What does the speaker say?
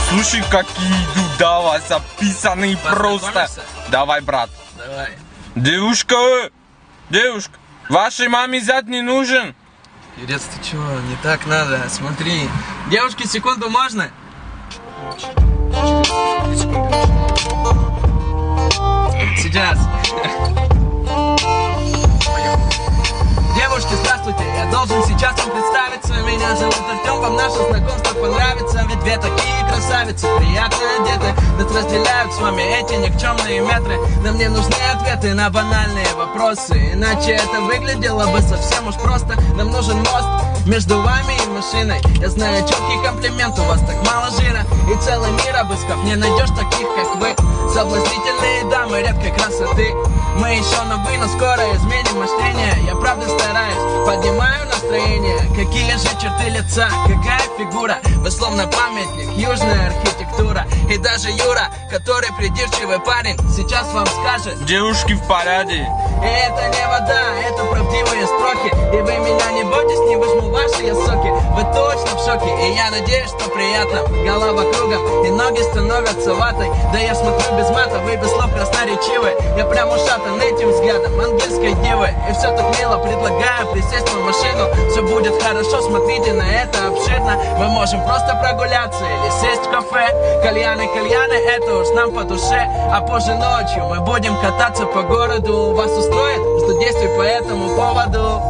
Слушай, какие идут, давай, записанные просто. Давай, брат. Давай. Девушка, вашей маме зять не нужен? Юрец, ты чё, не так надо, смотри. Девушки, секунду, можно? Сейчас. Девушки, здравствуйте, я должен сейчас вам представиться. Меня зовут Артем, вам наше знакомство понравится. Ведь две такие красавицы, приятно одеты. Нас разделяют с вами эти никчемные метры. Но мне нужны ответы на банальные вопросы. Иначе это выглядело бы совсем уж просто. Нам нужен мост между вами и машиной. Я знаю четкий комплимент, у вас так мало жира. И целый мир обыскав, не найдешь таких, как вы. Соблазнительные дамы редкой красоты. Мы еще на вы, но скоро изменим мышление. Я правда стараюсь, поднимаю настроение. Какие же черты лица, какая фигура. Вы словно памятник, южная архитектура. И даже Юра, который придирчивый парень, сейчас вам скажет: девушки в порядке. И это не вода, это правдивые строки. И вы меня не бойтесь, не выжму ваши я соки. Вы точно в шоке, и я надеюсь, что приятно. Голова кругом, и ноги становятся ватой. Да я смотрю без мата, вы без слов красноречивы. Я прям ушатан этим взглядом ангельской девы. И все так мило, предлагаю присесть в машину. Все будет хорошо, смотрите на это обширно. Мы можем просто прогуляться или сесть в кафе. Кальяны, это уж нам по душе. А позже ночью мы будем кататься по городу. Вас устроит, что действий по этому поводу?